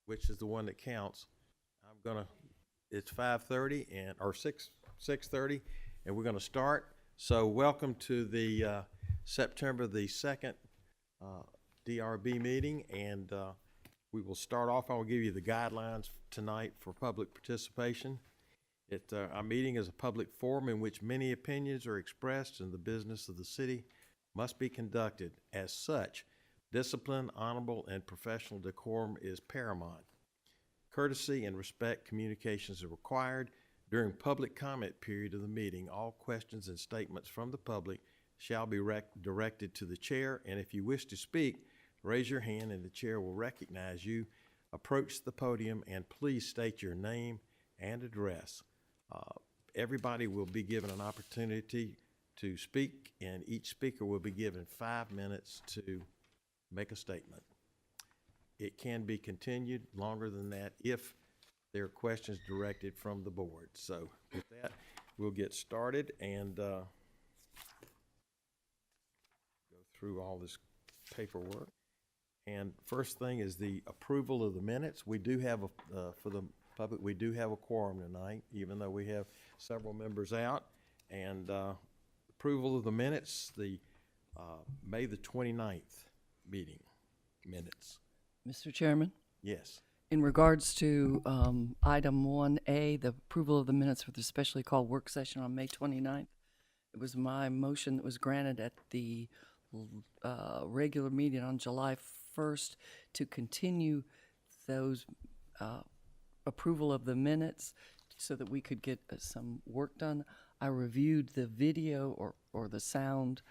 which is the one that counts. It's 5:30 or 6:30, and we're gonna start. So welcome to the September the 2nd DRB meeting, and we will start off. I will give you the guidelines tonight for public participation. Our meeting is a public forum in which many opinions are expressed, and the business of the city must be conducted. As such, discipline, honorable, and professional decorum is paramount. Courtesy and respect communications are required. During public comment period of the meeting, all questions and statements from the public shall be directed to the chair, and if you wish to speak, raise your hand and the chair will recognize you. Approach the podium and please state your name and address. Everybody will be given an opportunity to speak, and each speaker will be given 5 minutes to make a statement. It can be continued longer than that if there are questions directed from the board. So with that, we'll get started and go through all this paperwork. And first thing is the approval of the minutes. We do have, for the public, we do have a quorum tonight, even though we have several members out. And approval of the minutes, the May the 29th meeting minutes. Mr. Chairman, Yes. in regards to item 1A, the approval of the minutes for the specially called work session on May 29th, it was my motion that was granted at the regular meeting on July 1st to continue those approval of the minutes so that we could get some work done. I reviewed the video or the sound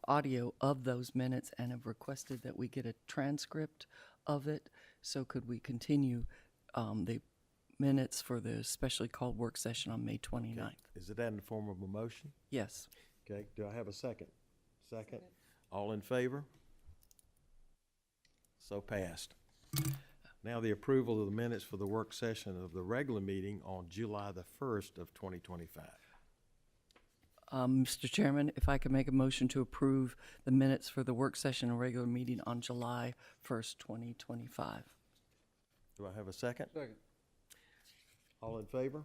audio of those minutes and have requested that we get a transcript of it. So could we continue the minutes for the specially called work session on May 29th? Okay. Is it that in the form of a motion? Yes. Okay, do I have a second? Second. All in favor? So passed. Now the approval of the minutes for the work session of the regular meeting on July the 1st of 2025. Mr. Chairman, if I could make a motion to approve the minutes for the work session and regular meeting on July 1st, 2025. Do I have a second? Second. All in favor?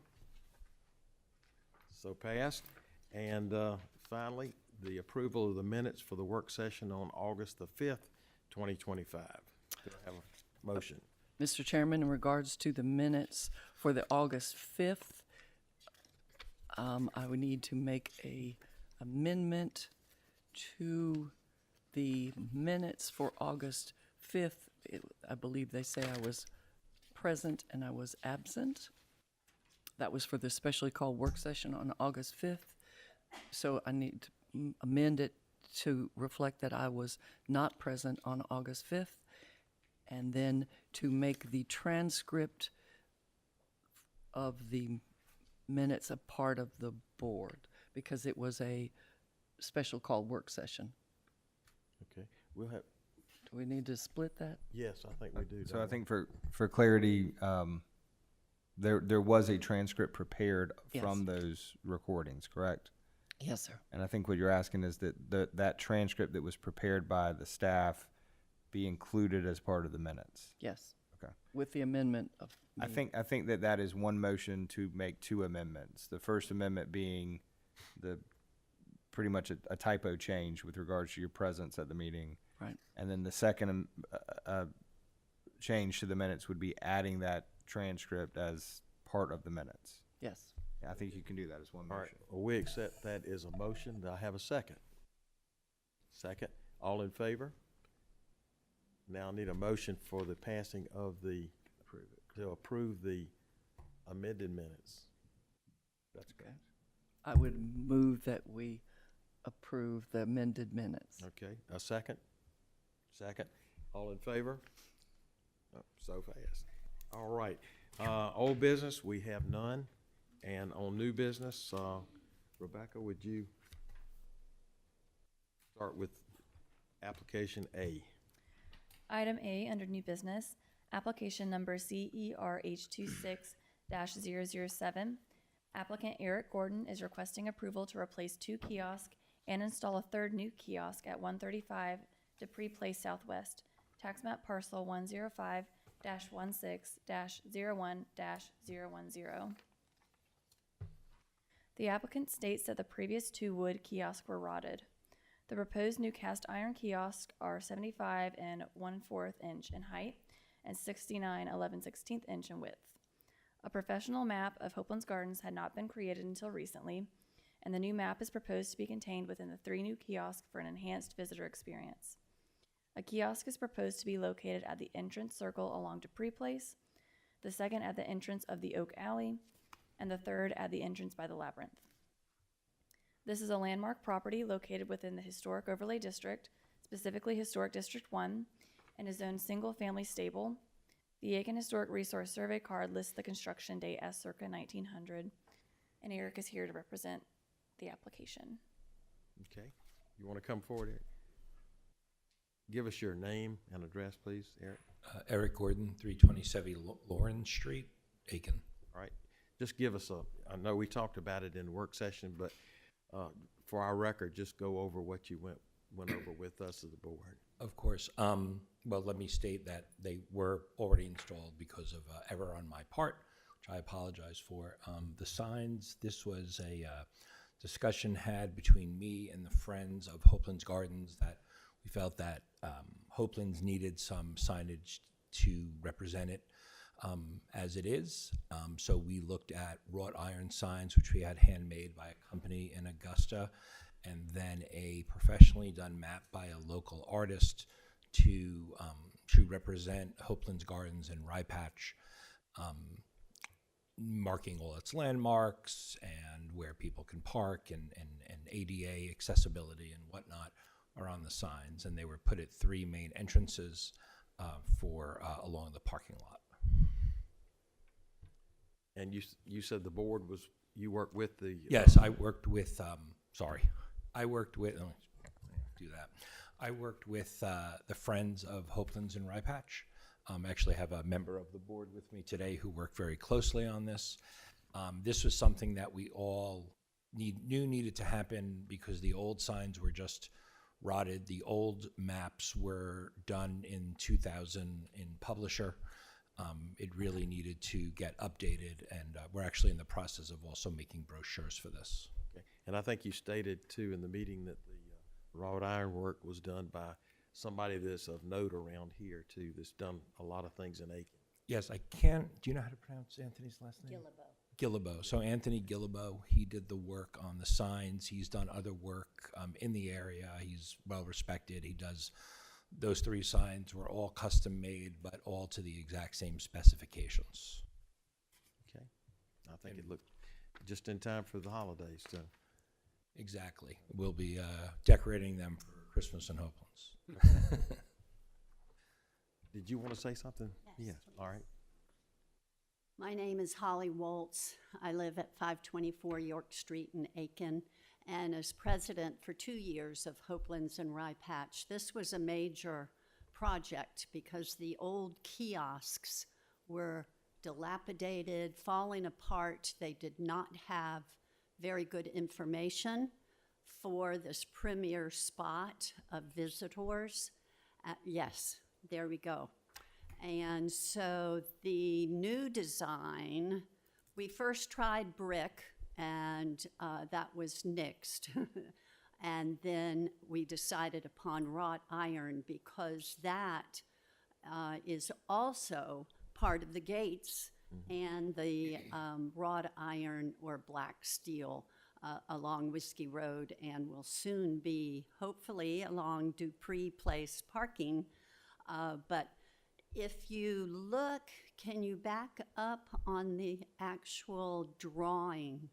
So passed. And finally, the approval of the minutes for the work session on August the 5th, 2025. Do I have a motion? Mr. Chairman, in regards to the minutes for the August 5th, I would need to make a amendment to the minutes for August 5th. I believe they say I was present and I was absent. That was for the specially called work session on August 5th. So I need to amend it to reflect that I was not present on August 5th, and then to make the transcript of the minutes a part of the board, because it was a special called work session. Okay, we'll have, Do we need to split that? yes, I think we do. So I think for clarity, there was a transcript prepared Yes. from those recordings, correct? Yes, sir. And I think what you're asking is that that transcript that was prepared by the staff be included as part of the minutes. Yes. Okay. With the amendment of. I think that is one motion to make two amendments. The first amendment being pretty much a typo change with regards to your presence at the meeting. Right. And then the second change to the minutes would be adding that transcript as part of the minutes. Yes. Yeah, I think you can do that as one All right, motion. well, we accept that as a motion. Do I have a second? Second. All in favor? Now I need a motion for the passing of to approve the amended minutes. That's Okay. I would move that we approve the amended minutes. okay. A second? Second. All in favor? Oh, so fast. All right. Old business, we have none. And on new business, Rebecca, would you start with application A? Item A, under new business, application number CERH26-007. Applicant Eric Gordon is requesting approval to replace 2 kiosks and install a 3rd new kiosk at 135 Dupree Place Southwest, tax map parcel 2024-16-01-010. The applicant states that the previous two wood kiosks were rotted. The proposed new cast iron kiosks are 75 and 1/4 inch in height and 69 11/16 inch in width. A professional map of Hopeland's Gardens had not been created until recently, and the new map is proposed to be contained within the 3 new kiosks for an enhanced visitor experience. A kiosk is proposed to be located at the entrance circle along Dupree Place, the second at the entrance of the Oak Alley, and the third at the entrance by the Labyrinth. This is a landmark property located within the Historic Overlay District, specifically Historic District 1, and is zoned single-family stable. The Aiken Historic Resource Survey card lists the construction date as circa 1900, and Eric is here to represent the application. Okay. You want to come forward, Eric? Give us your name and address, please, Eric. Eric Gordon, 327 Lawrence Street, Aiken. All right. Just give us I know we talked about it in the work session, but for our record, just go over what you went over with us as the board. Of course. Well, let me state that they were already installed because of error on my part, which I apologize for. The signs, this was a discussion had between me and the Friends of Hopeland's Gardens that we felt that Hopeland's needed some signage to represent it as it is. So we looked at wrought iron signs, which we had handmade by a company in Augusta, and then a professionally done map by a local artist to represent Hopeland's Gardens and Rye Patch, marking all its landmarks and where people can park and ADA accessibility and whatnot are on the signs. And they were put at 3 main entrances along the parking lot. And you said the board you worked with the... Yes, I worked with, I worked with the Friends of Hopeland's and Rye Patch. I actually have a member of the board with me today who worked very closely on this. This was something that we all knew needed to happen because the old signs were just rotted. The old maps were done in 2000 in Publisher. It really needed to get updated, and we're actually in the process of also making brochures for this. Okay. And I think you stated, too, in the meeting that the wrought iron work was done by somebody that's of note around here, too, that's done a lot of things in Aiken. Yes, I can. Do you know how to pronounce Anthony's last name? Gillibo. So Anthony Gillibo, he did the work on the signs. He's done other work in the area. He's well respected. He does... Those 3 signs were all custom made, but all to the exact same specifications. Okay. I think it looked just in time for the holidays, too. Exactly. We'll be decorating them for Christmas and Hopelands. Did you want to say something? Yes. All right. My name is Holly Woltz. I live at 524 York Street in Aiken, and as president for 2 years of Hopeland's and Rye Patch. This was a major project because the old kiosks were dilapidated, falling apart. They did not have very good information for this premier spot of visitors. Yes, there we go. And so the new design, we first tried brick, and that was nixed. And then we decided upon wrought iron because that is also part of the gates and the wrought iron or black steel along Whiskey Road, and will soon be, hopefully, along Dupree Place parking. But if you look, can you back up on the actual drawing?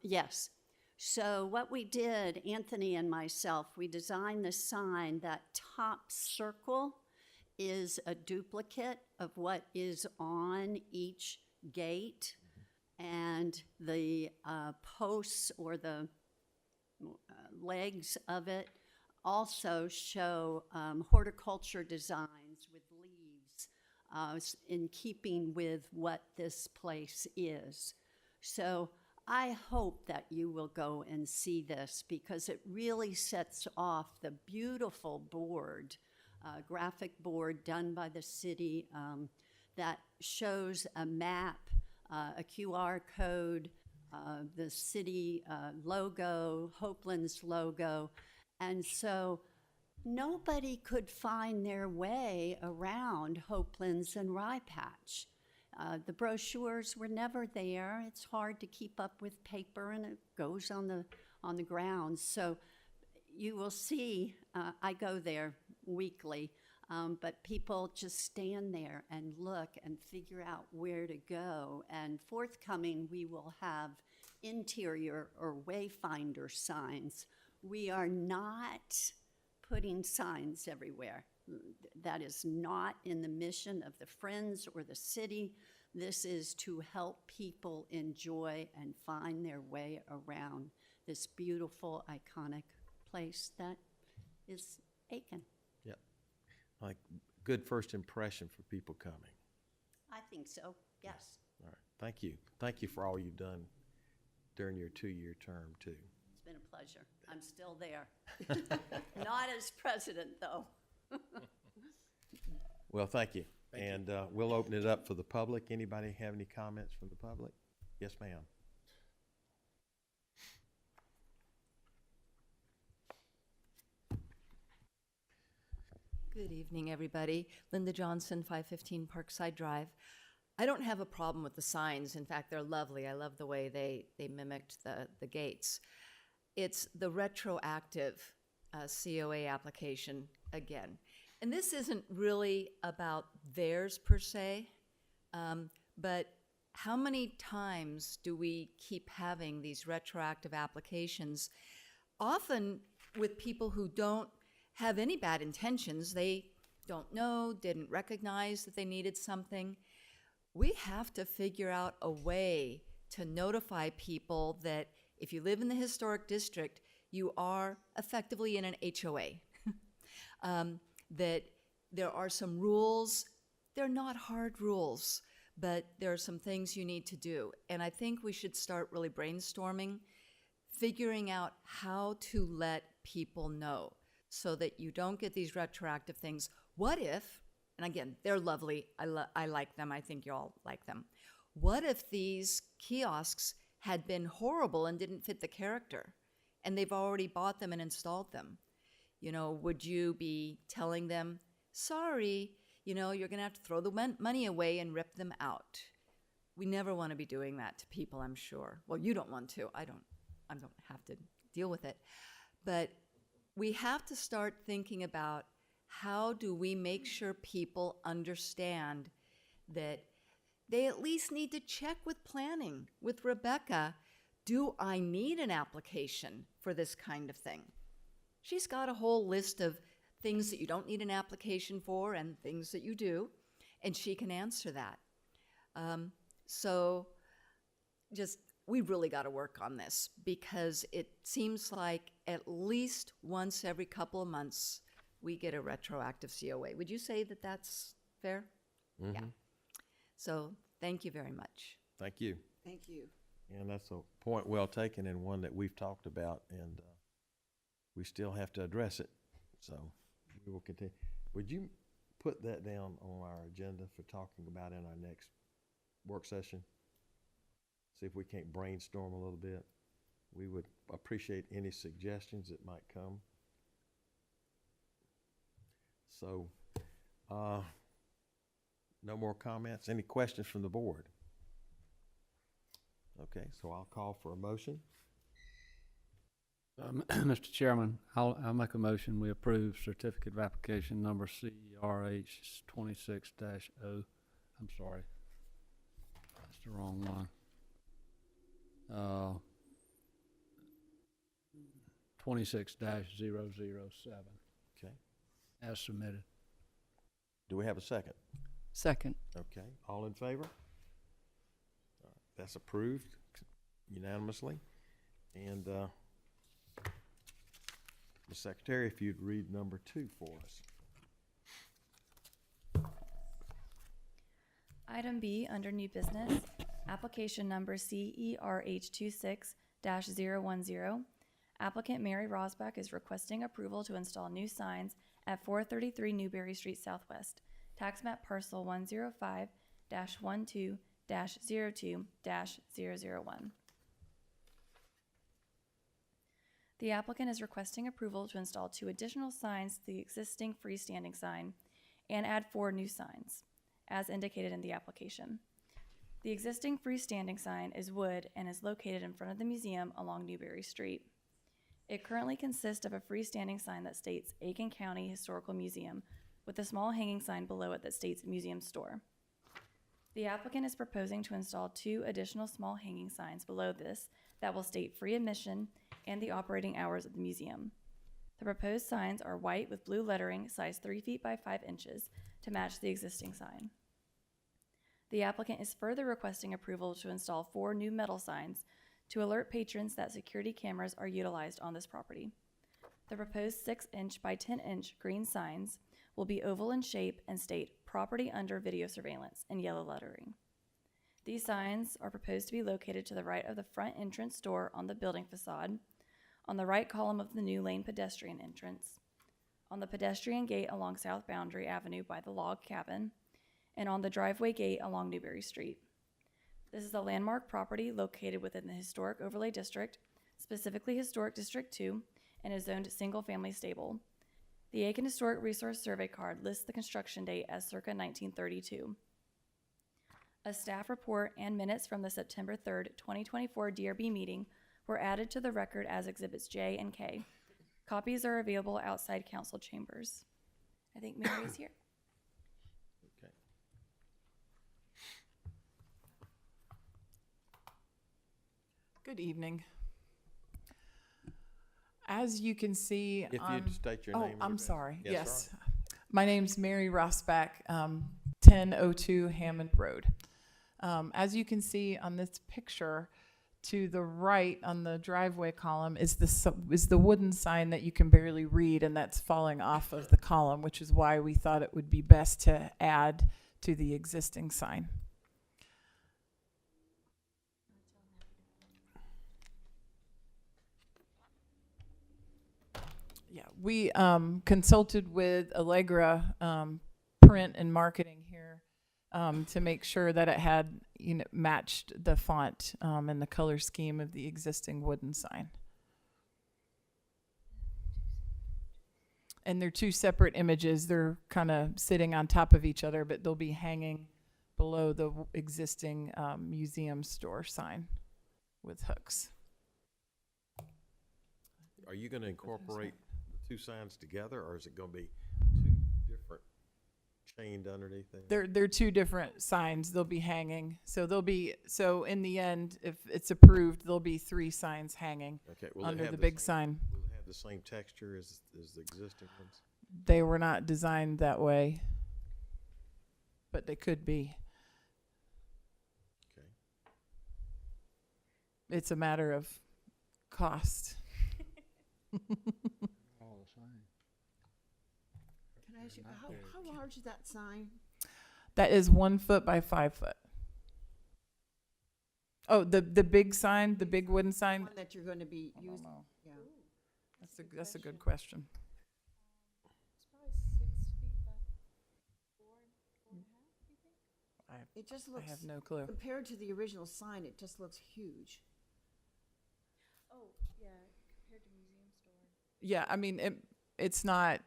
Yes. So what we did, Anthony and myself, we designed the sign. That top circle is a duplicate of what is on each gate, and the posts or the legs of it also show horticulture designs with leaves in keeping with what this place is. So I hope that you will go and see this because it really sets off the beautiful board graphic board done by the city that shows a map, a QR code, the city logo, Hopeland's logo. And so nobody could find their way around Hopeland's and Rye Patch. The brochures were never there. It's hard to keep up with paper, and it goes on the ground. So you will see, I go there weekly, but people just stand there and look and figure out where to go. And forthcoming, we will have interior or wayfinder signs. We are not putting signs everywhere. That is not in the mission of the Friends or the city. This is to help people enjoy and find their way around this beautiful, iconic place that is Aiken. Yep. Like, good first impression for people coming. I think so, yes. All right, thank you. Thank you for all you've done during your 2-year term, too. It's been a pleasure. I'm still there. Not as president, though. Well, thank you. And we'll open it up for the public. Anybody have any comments from the public? Yes, ma'am. Good evening, everybody. Linda Johnson, 515 Parkside Drive. I don't have a problem with the signs. In fact, they're lovely. I love the way they mimicked the gates. It's the retroactive COA application again. And this isn't really about theirs per se, but how many times do we keep having these retroactive applications, often with people who don't have any bad intentions? They don't know, didn't recognize that they needed something. We have to figure out a way to notify people that if you live in the historic district, you are effectively in an HOA. That there are some rules. They're not hard rules, but there are some things you need to do. And I think we should start really brainstorming, figuring out how to let people know so that you don't get these retroactive things. What if, and again, they're lovely. I like them. I think you all like them. What if these kiosks had been horrible and didn't fit the character, and they've already bought them and installed them? You know, would you be telling them, sorry, you know, you're going to have to throw the money away and rip them out? We never want to be doing that to people, I'm sure. Well, you don't want to. I don't have to deal with it. But we have to start thinking about how do we make sure people understand that they at least need to check with planning, with Rebecca. Do I need an application for this kind of thing? She's got a whole list of things that you don't need an application for and things that you do, and she can answer that. So just, we really got to work on this, because it seems like at least once every couple of months we get a retroactive COA. Would you say that that's fair? Mm-hmm. Yeah. So thank you very much. Thank you. Thank you. And that's a point well taken, and one that we've talked about, and we still have to address it. So we will continue. Would you put that down on our agenda for talking about in our next work session? See if we can't brainstorm a little bit. We would appreciate any suggestions that might come. So, no more comments? Any questions from the board? Okay, so I'll call for a motion. Mr. Chairman, I'll make a motion. We approve certificate of application number CRH 26-0. I'm sorry, that's the wrong one. 26-007. Okay. As submitted. Do we have a second? Second. Okay, all in favor? All right, that's approved unanimously. And, Ms. Secretary, if you'd read number 2 for us. Item B, under new business, application number CERH26-010. Applicant Mary Rosbach is requesting approval to install new signs at 433 Newberry Street Southwest, tax map parcel 105-12-02-001. The applicant is requesting approval to install 2 additional signs to the existing freestanding sign and add 4 new signs, as indicated in the application. The existing freestanding sign is wood and is located in front of the museum along Newberry Street. It currently consists of a freestanding sign that states Aiken County Historical Museum, with a small hanging sign below it that states Museum Store. The applicant is proposing to install 2 additional small hanging signs below this that will state free admission and the operating hours of the museum. The proposed signs are white with blue lettering, size 3 feet by 5 inches, to match the existing sign. The applicant is further requesting approval to install 4 new metal signs to alert patrons that security cameras are utilized on this property. The proposed 6-inch by 10-inch green signs will be oval in shape and state "Property Under Video Surveillance" in yellow lettering. These signs are proposed to be located to the right of the front entrance door on the building facade, on the right column of the new lane pedestrian entrance, on the pedestrian gate along South Boundary Avenue by the log cabin, and on the driveway gate along Newberry Street. This is a landmark property located within the Historic Overlay District, specifically Historic District 2, and is zoned single-family stable. The Aiken Historic Resource Survey card lists the construction date as circa 1932. A staff report and minutes from the September 3rd, 2024 DRB meeting were added to the record as Exhibits J and K. Copies are available outside council chambers. I think Mary is here. Okay. Good evening. As you can see, If you'd state your name. and I'm address. sorry. Yes, Yes. sir. My name's Mary Rossback, 1002 Hammond Road. As you can see on this picture, to the right on the driveway column is the wooden sign that you can barely read, and that's falling off of the column, which is why we thought it would be best to add to the existing sign. Yeah, we consulted with Allegra Print and Marketing here to make sure that it had, matched the font and the color scheme of the existing wooden sign. And they're 2 separate images. They're kind of sitting on top of each other, but they'll be hanging below the existing museum store sign with hooks. Are you gonna incorporate the 2 signs together, or is it gonna be 2 different chained underneath there? They're 2 different signs. They'll be hanging. So in the end, if it's approved, there'll be 3 signs hanging Okay, will it under have the big same- sign. Will it have the same texture as the existing ones? They were not designed that way, but they could be. Okay. It's a matter of cost. All the same. Can I ask you, how large is that sign? That is 1 foot by 5 foot. Oh, the big sign, the big wooden sign. One that you're going to be I don't using? know. Yeah. That's a good question. It just I looks, have no clue. compared to the original sign, it just looks huge. Oh, yeah, compared to Museum Store. Yeah, I mean it's not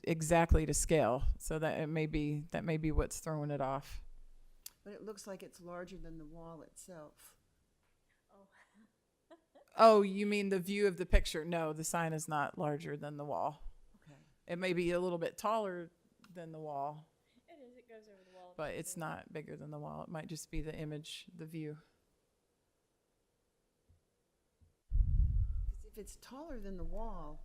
exactly to scale, so that may be what's throwing it off. But it looks like it's larger than the wall itself. Oh, you mean the view of the picture? No, the sign is not larger than the wall. Okay. It may be a little bit taller than the wall, It is, it goes over the wall. but it's not bigger than the wall. It might just be the image, the view. 'Cause if it's taller than the wall,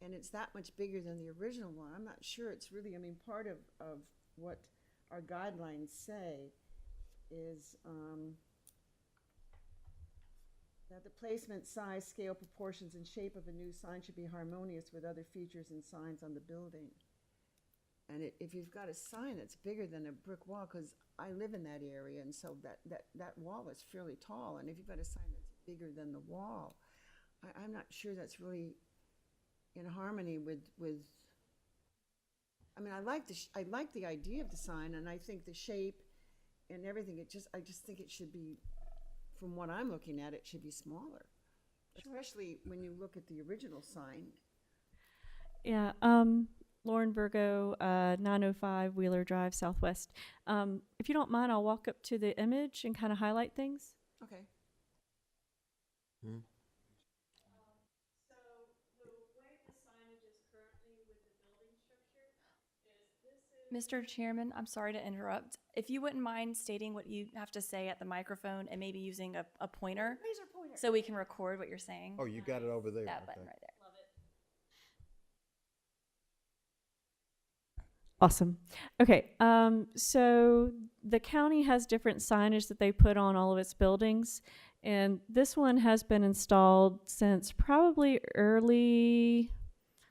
and it's that much bigger than the original one, I'm not sure it's really, part of what our guidelines say is, that the placement, size, scale, proportions, and shape of a new sign should be harmonious with other features and signs on the building. And if you've got a sign that's bigger than a brick wall, because I live in that area, and so that wall is fairly tall, and if you've got a sign that's bigger than the wall, I'm not sure that's really in harmony with, I mean, I like I like the idea of the sign, and I think the shape and everything, I just think it should be, from what I'm looking at, it should be smaller. Especially when you look at the original sign. Yeah, Lauren Virgo, 905 Wheeler Drive, Southwest. If you don't mind, I'll walk up to the image and kind of highlight things. Okay. Hmm? Mr. Chairman, I'm sorry to interrupt. If you wouldn't mind stating what you have to say at the microphone and maybe using a pointer. Laser pointer. So we can record what you're saying. Oh, you got it over there. That button Okay. right there. Awesome. Okay, so the county has different signage that they put on all of its buildings, and this one has been installed since probably early,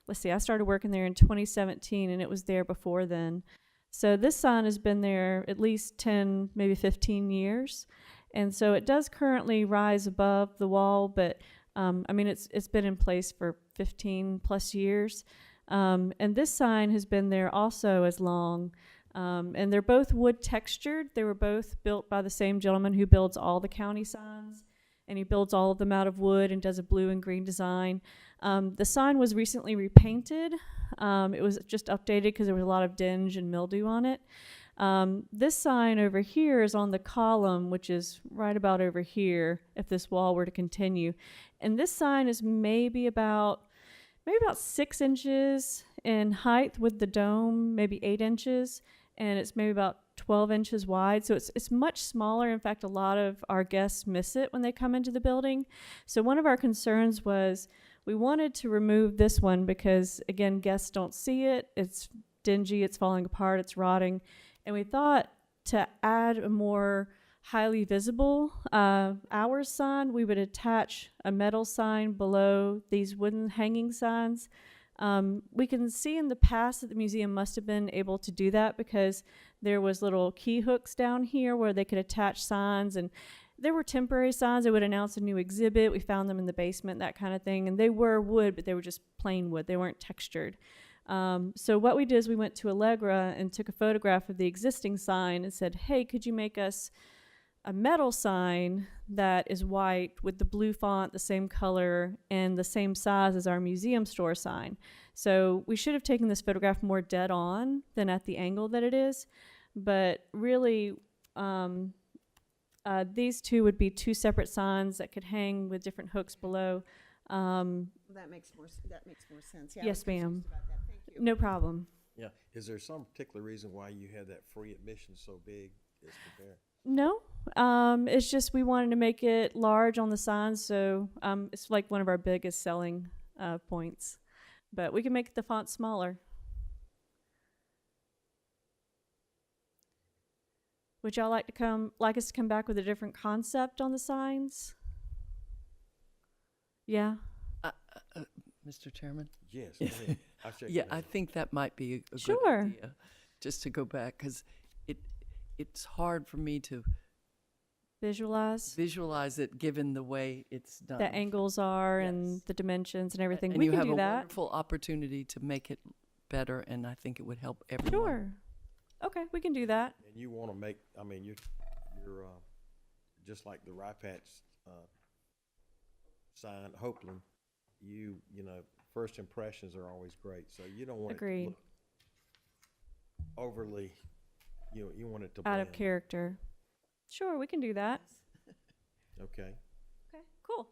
let's see, I started working there in 2017, and it was there before then. So this sign has been there at least 10, maybe 15 years, and so it does currently rise above the wall, but I mean, it's been in place for 15 plus years. And this sign has been there also as long. And they're both wood textured. They were both built by the same gentleman who builds all the county signs. And he builds all of them out of wood and does a blue and green design. The sign was recently repainted. It was just updated because there was a lot of dinge and mildew on it. This sign over here is on the column, which is right about over here, if this wall were to continue. And this sign is maybe about 6 inches in height with the dome, maybe 8 inches, and it's maybe about 12 inches wide. So it's much smaller. In fact, a lot of our guests miss it when they come into the building. So one of our concerns was we wanted to remove this one because, again, guests don't see it. It's dingy, it's falling apart, it's rotting. And we thought to add a more highly visible hours sign, we would attach a metal sign below these wooden hanging signs. We can see in the past that the museum must have been able to do that because there was little key hooks down here where they could attach signs, and there were temporary signs that would announce a new exhibit. We found them in the basement, that kind of thing, and they were wood, but they were just plain wood. They weren't textured. So what we did is we went to Allegra and took a photograph of the existing sign and said, hey, could you make us a metal sign that is white with the blue font, the same color, and the same size as our museum store sign. So we should have taken this photograph more dead on than at the angle that it is. But really, these two would be two separate signs that could hang with different hooks below. Well, that makes more sense. Yeah, I was Yes, ma'am. confused about that. Thank you. No problem. Yeah. Is there some particular reason why you had that free admission so big as compared? No, it's just we wanted to make it large on the sign, so it's like one of our biggest selling points. But we can make the font smaller. Would y'all like us to come back with a different concept on the signs? Yeah. Mr. Chairman? Yes. Go ahead. I'll shake Yeah, your I hand. think that might be a good Sure. idea, just to go back, because it's hard for me to Visualize visualize it given the way it's done. the angles are and Yes. the dimensions and everything. And We you can have do a that. wonderful opportunity to make it better, and I think it would help everyone. Sure. Okay, we can do that. And you want to make, I mean, you're just like the Rye Patch sign, Hopeland, you know, first impressions are always great. So you don't want it Agreed. to look overly, you want it to Out of blend. character. Sure, we can do that. Okay. Okay, cool.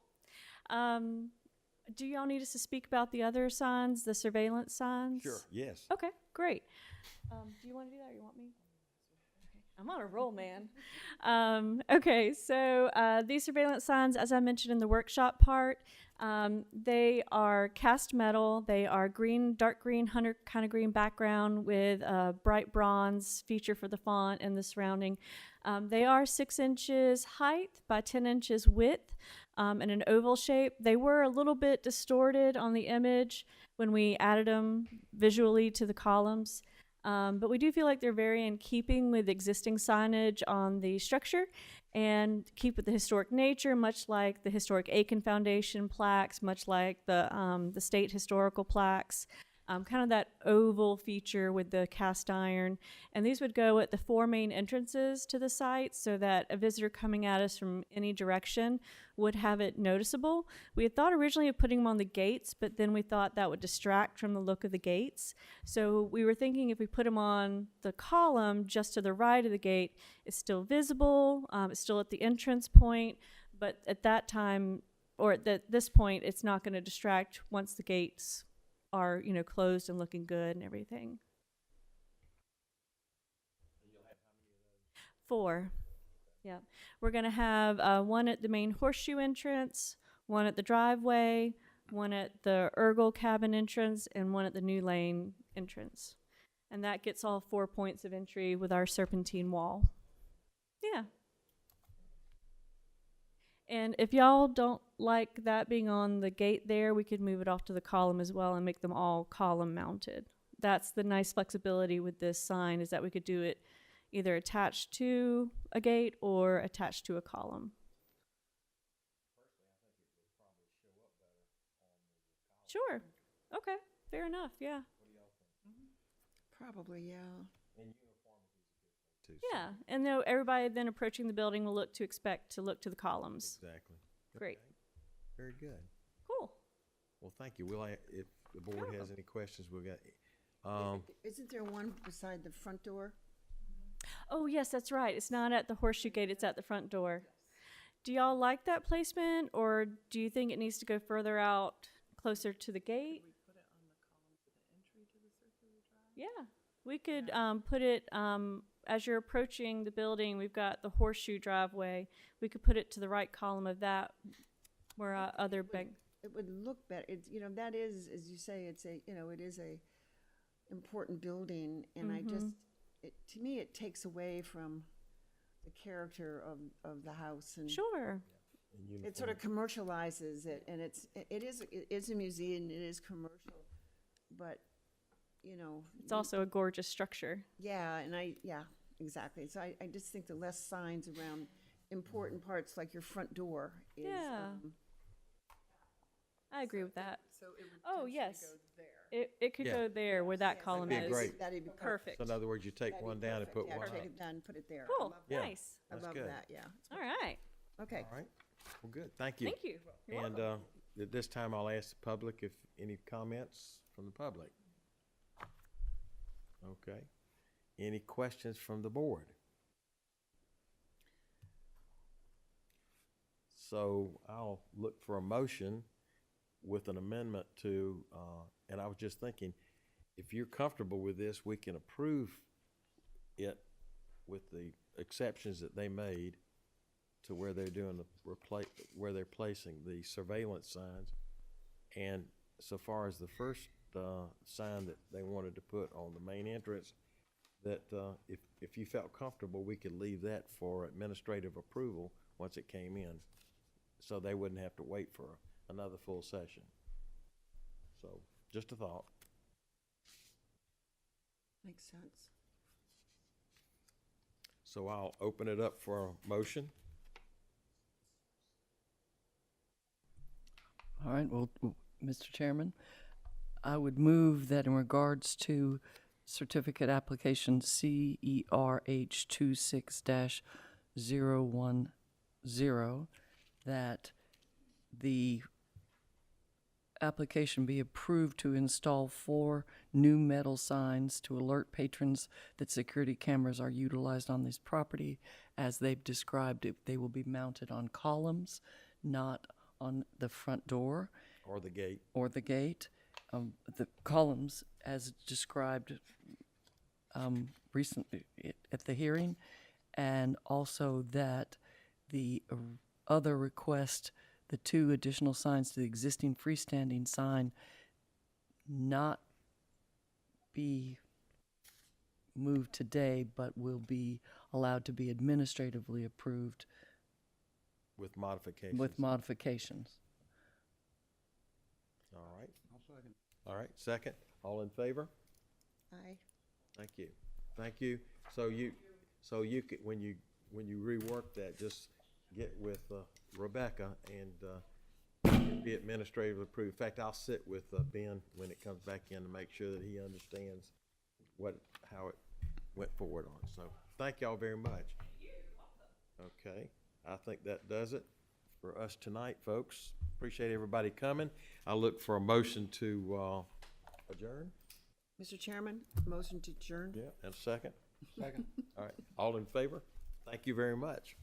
Do y'all need us to speak about the other signs, the surveillance signs? Sure, yes. Okay, great. Do you want to do that or you want me? Okay. I'm on a roll, man. Okay, so these surveillance signs, as I mentioned in the workshop part, they are cast metal. They are green, dark green, hunter kind of green background with a bright bronze feature for the font and the surrounding. They are 6 inches height by 10 inches width in an oval shape. They were a little bit distorted on the image when we added them visually to the columns. But we do feel like they're very in keeping with existing signage on the structure and keep with the historic nature, much like the historic Aiken Foundation plaques, much like the state historical plaques. Kind of that oval feature with the cast iron. And these would go at the 4 main entrances to the site so that a visitor coming at us from any direction would have it noticeable. We had thought originally of putting them on the gates, but then we thought that would distract from the look of the gates. So we were thinking if we put them on the column just to the right of the gate, it's still visible, it's still at the entrance point, but at that time, or at this point, it's not going to distract once the gates are, closed and looking good and everything. 4. Yeah. We're going to have one at the main horseshoe entrance, one at the driveway, one at the Ergle cabin entrance, and one at the New Lane entrance. And that gets all 4 points of entry with our serpentine wall. Yeah. And if y'all don't like that being on the gate there, we could move it off to the column as well and make them all column mounted. That's the nice flexibility with this sign, is that we could do it either attached to a gate or attached to a column. Sure. Okay. Fair enough. Yeah. Probably, yeah. Yeah. And though everybody then approaching the building will look to the columns. Exactly. Great. Okay. Very good. Cool. Well, thank you. If the board has any questions, we've got, Isn't there one beside the front door? Oh, yes, that's right. It's not at the horseshoe gate, it's at the front door. Do y'all like that placement, or do you think it needs to go further out, closer to the gate? Yeah, we could put it as you're approaching the building. We've got the horseshoe driveway. We could put it to the right column of that, where other big. It would look better. It's, that is, as you say, it is a important building, and to me, it takes away from the character of the house, and Sure. it sort of commercializes it, and it is a museum, it is commercial, but It's also a gorgeous structure. yeah, exactly. So I just think the less signs around important parts like your front door is Yeah. I agree with that. So it would Oh, potentially yes. go there. It could Yeah. go there where that column That'd is. be great. That'd be Perfect. so in other words, you take That'd be one down and perfect. put Yeah, one take up. it down and put it there. Cool. Yeah. Nice. I That's love good. that, yeah. All right. Okay. All right. Well, good. Thank you. Thank you. You're And welcome. at this time, I'll ask the public if any comments from the public. Okay. Any questions from the board? So I'll look for a motion with an amendment to, and I was just thinking, if you're comfortable with this, we can approve it with the exceptions that they made to where they're doing where they're placing the surveillance signs. And so far as the first sign that they wanted to put on the main entrance, that if you felt comfortable, we could leave that for administrative approval once it came in, so they wouldn't have to wait for another full session. So, just a thought. Makes sense. So I'll open it up for a motion. All right, well, Mr. Chairman, I would move that in regards to certificate application CERH 26-010, that the application be approved to install 4 new metal signs to alert patrons that security cameras are utilized on this property. As they've described it, they will be mounted on columns, not on the front door Or the gate. The columns, as described recently at the hearing, and also that the other request, the 2 additional signs to the existing freestanding sign, not be moved today, but will be allowed to be administratively approved With modifications. with modifications. All right. All right, second. All in favor? Aye. Thank you. Thank you. So you could, when you rework that, just get with Rebecca and be administratively approved. In fact, I'll sit with Ben when it comes back in to make sure that he understands how it went forward on. So thank y'all very much. Okay, I think that does it for us tonight, folks. Appreciate everybody coming. I look for a motion to adjourn. Mr. Chairman, motion to adjourn? Yeah, and a second? Second. All right, all in favor? Thank you very much.